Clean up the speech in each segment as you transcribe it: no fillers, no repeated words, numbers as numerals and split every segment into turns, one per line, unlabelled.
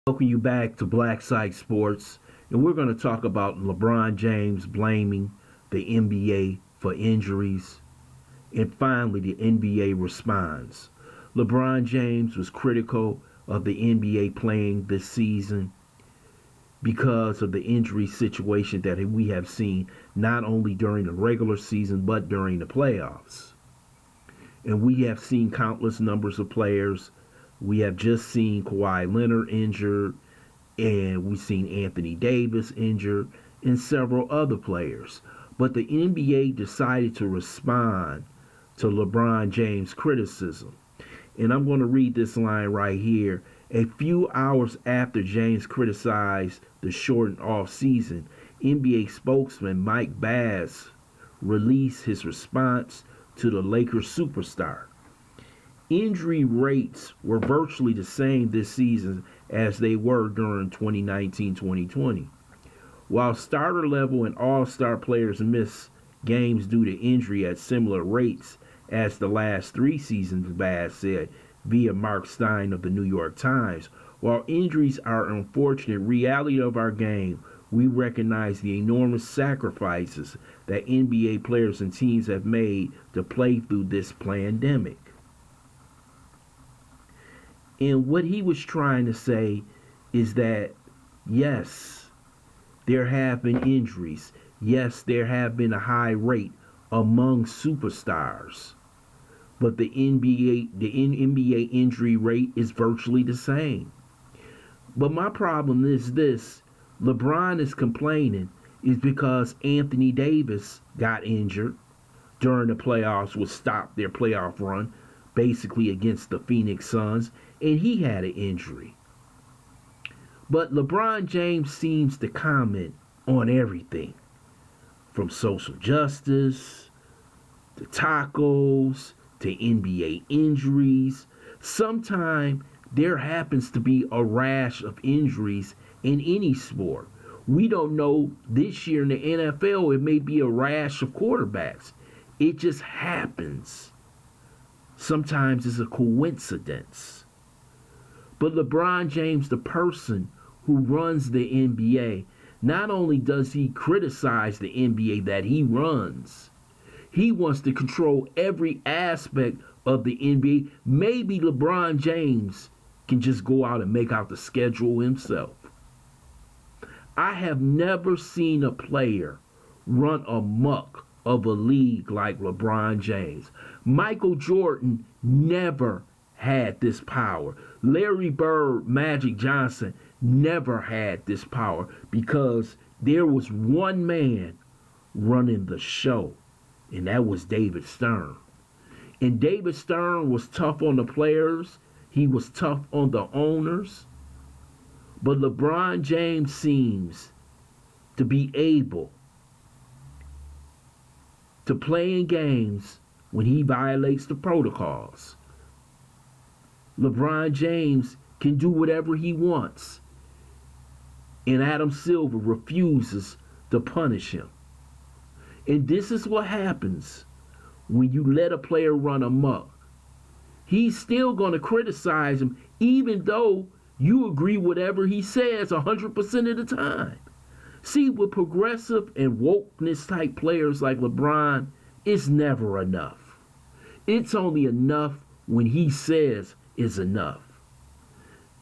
Welcome you back to BLACKSITE Sports, and we're going to talk about LeBron James blaming the NBA for injuries, and finally the NBA responds. LeBron James was critical of the NBA playing this season because of the injury situation that we have seen not only during the regular season but during the playoffs. And we have seen countless numbers of players. We have just seen Kawhi Leonard injured, and we've seen Anthony Davis injured, and several other players. But the NBA decided to respond to LeBron James' criticism. And I'm going to read this line right here. A few hours after James criticized the shortened offseason, NBA spokesman Mike Bass released his response to the Lakers superstar. Injury rates were virtually the same this season as they were during 2019-2020. While starter level and all-star players miss games due to injury at similar rates as the last 3 seasons, Bass said via Mark Stein of the New York Times. While injuries are an unfortunate reality of our game, we recognize the enormous sacrifices that NBA players and teams have made to play through this pandemic. And what he was trying to say is that, yes, there have been injuries. Yes, there have been a high rate among superstars. But the NBA injury rate is virtually the same. But my problem is this. LeBron is complaining is because Anthony Davis got injured during the playoffs, was stopped their playoff run, basically against the Phoenix Suns, and he had an injury. But LeBron James seems to comment on everything, from social justice to tacos to NBA injuries. Sometimes there happens to be a rash of injuries in any sport. We don't know, this year in the NFL, it may be a rash of quarterbacks. It just happens. Sometimes it's a coincidence. But LeBron James, the person who runs the NBA, not only does he criticize the NBA that he runs, he wants to control every aspect of the NBA. Maybe LeBron James can just go out and make out the schedule himself. I have never seen a player run amok of a league like LeBron James. Michael Jordan never had this power. Larry Bird, Magic Johnson never had this power because there was one man running the show, and that was David Stern. And David Stern was tough on the players. He was tough on the owners. But LeBron James seems to be able to play in games when he violates the protocols. LeBron James can do whatever he wants, and Adam Silver refuses to punish him. And this is what happens when you let a player run amok. He's still going to criticize him even though you agree whatever he says 100% of the time. See, with progressive and wokeness type players like LeBron, it's never enough. It's only enough when he says it's enough.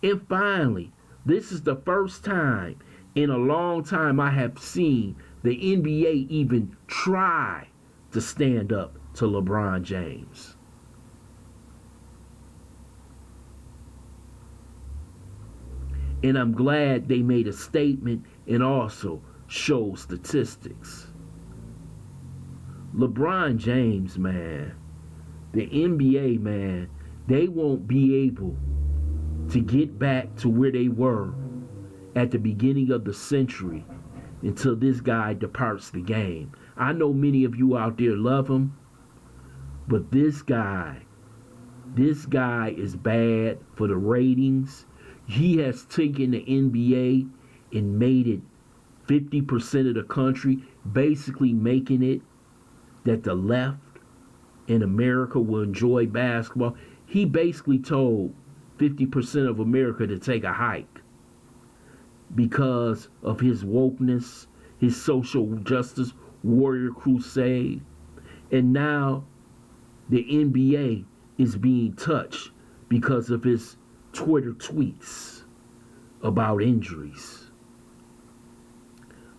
And finally, this is the first time in a long time I have seen the NBA even try to stand up to LeBron James. And I'm glad they made a statement and also show statistics. LeBron James, man, the NBA, man, they won't be able to get back to where they were at the beginning of the century until this guy departs the game. I know many of you out there love him, but this guy is bad for the ratings. He has taken the NBA and made it 50% of the country, basically making it that the left in America will enjoy basketball. He basically told 50% of America to take a hike. because of his wokeness, his social justice warrior crusade. And now the NBA is being touched because of his Twitter tweets about injuries.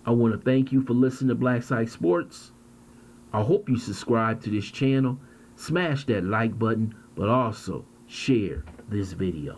I want to thank you for listening to BLACKSITE Sports. I hope you subscribe to this channel, smash that like button, but also share this video.